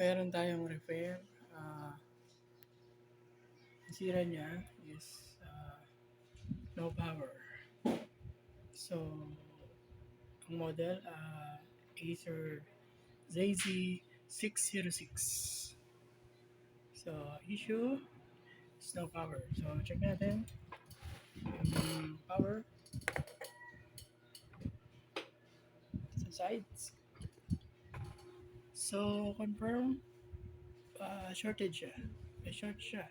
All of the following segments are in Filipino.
meron tayong repair. Ang sira niya is no power. So, ang model, Acer ZZ606. So, issue is no power. So, check natin yung power sa sides. So, confirm, shorted siya. May short siya.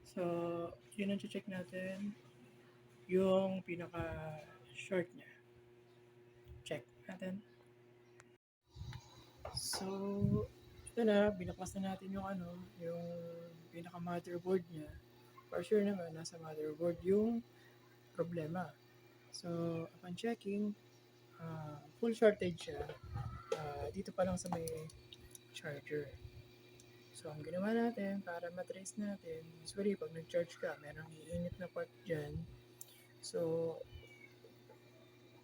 So, yun ang check natin. Yung pinaka-short niya. Check natin. So, ito na, binaklas na natin yung yung pinaka-motherboard niya. For sure naman, nasa motherboard yung problema. So, upon checking, full shortage siya. Dito pa lang sa may charger. So, ang ginawa natin para matrace natin, usually pag nag-charge ka, merong iinit na part dyan. So,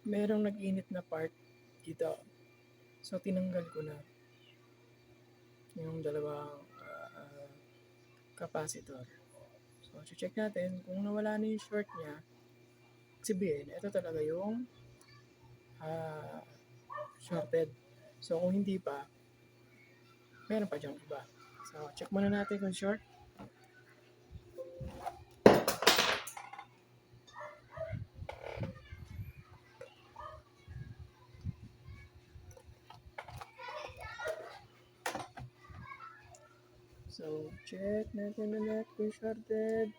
merong nag-init na part dito. So, tinanggal ko na yung dalawang capacitor. So, check natin kung nawala na yung short niya. Sabihin, ito talaga yung shorted. So, kung hindi pa, meron pa dyan iba. So, check muna natin kung short. So, check natin ulit kung shorted.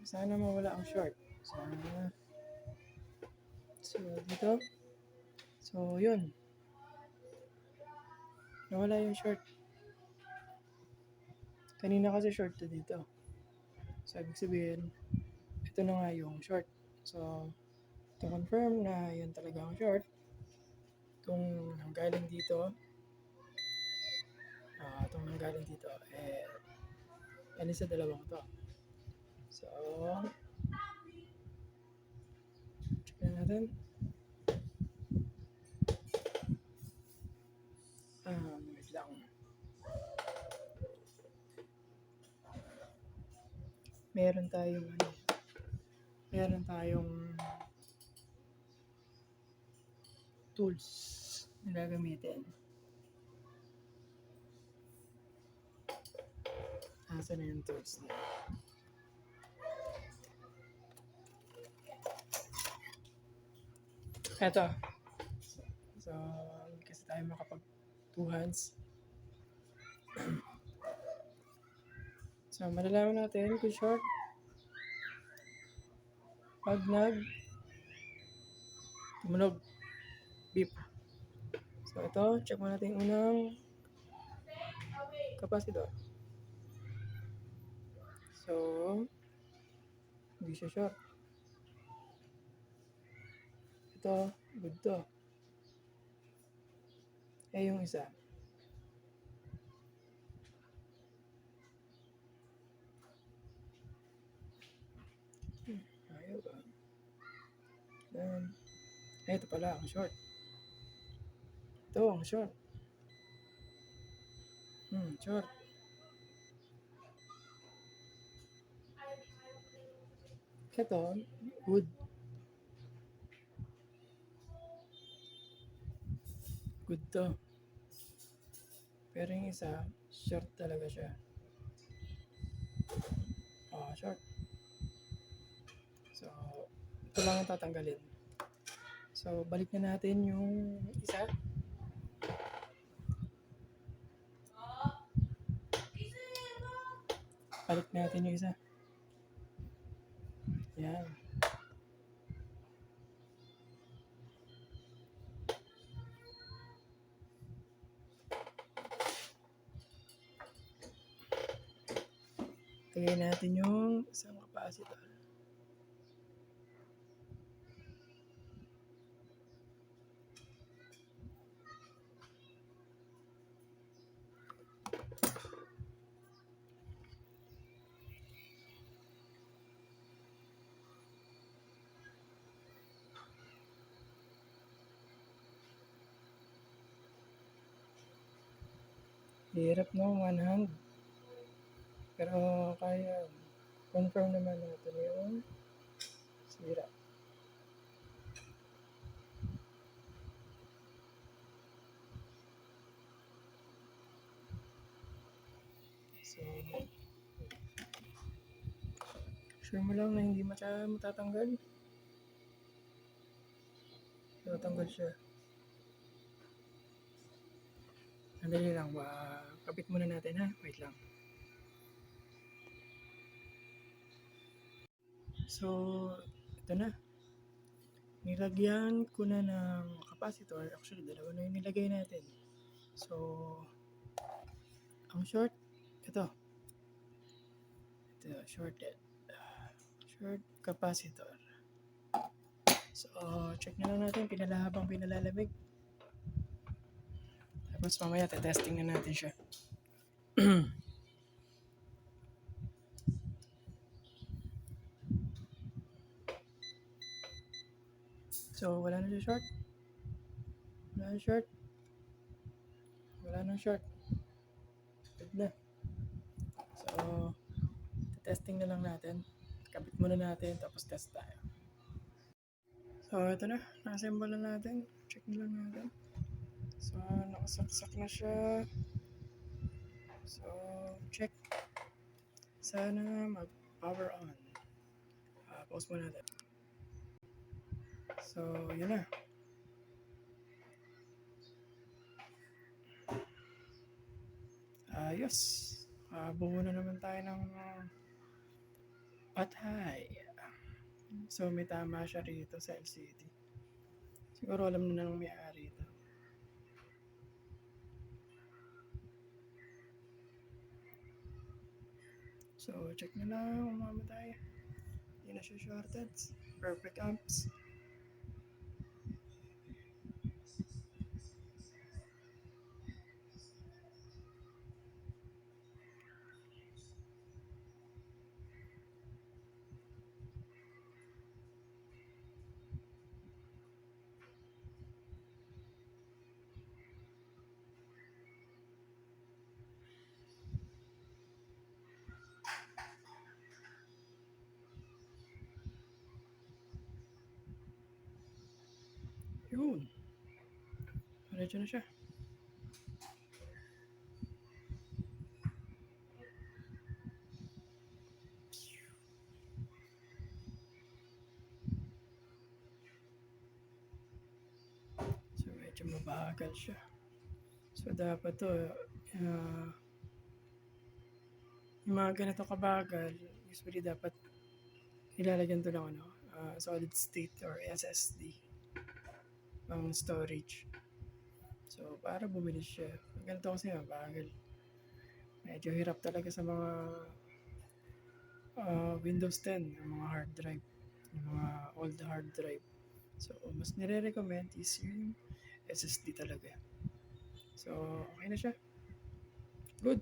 Sana mawala ang short. Sana. So, dito. So, yun. Nawala yung short. Kanina kasi short to dito. So, ibig sabihin, ito na nga yung short. So, to confirm na yun talaga ang short, kung nanggaling dito, itong nanggaling dito, yan sa dalawang to. So, check na natin. Wait lang. Meron tayong tools na gagamitin. Asan na yung tools na? Eto. So, kasi tayo makapag two hands. So, malalaman natin kung short. Pag tumunog, beep. So, ito, check mo natin yung unang capacitor. So, hindi siya short. Ito, good to. Yung isa. Ayaw ba? Ito pala, ang short. Ito, ang short. Short. Ito, good. Good to. Pero yung isa, short talaga siya. Short. So, ito lang ang tatanggalin. So, balik na natin yung isa. Balik natin yung isa. Yan. Tagay natin yung isang capacitor. Hirap no, one hand. Pero kaya confirm naman natin yung sira. So, sure mo lang na hindi matatanggal. Matatanggal siya. Sandali lang, kapit muna natin ha. Wait lang. So, ito na. Nilagyan ko na ng capacitor. Actually, dalawa na yung nilagay natin. So, ang short, ito. Ito, shorted. Short capacitor. So, check na lang natin habang pinalalamig. Tapos mamaya, testing na natin siya. So, wala na siya short. Wala na short. Wala na short. Good na. So, testing na lang natin. Kabit muna natin, tapos test tayo. So, ito na. Naka-assemble na natin. Check na lang natin. So, nakasaksak na siya. So, check. Sana mag-power on. Pause mo natin. So, yun na. Ayos. Buo na naman tayo ng patay. So, may tama siya rito sa LCD. Siguro alam na ng may-ari ito. So, check na lang. Umamatay. Hindi na siya shorted. Perfect amps. Yun. Diretso na siya. So, medyo mabagal siya. So, dapat to, yung mga ganito kabagal, usually dapat nilalagyan to ng solid state or SSD pang storage. So, para bumilis siya. Ganito kasi mabagal. Medyo hirap talaga sa mga Windows 10, yung mga hard drive, yung mga old hard drive. So, mas nire-recommend is yung SSD talaga. So, okay na siya. Good.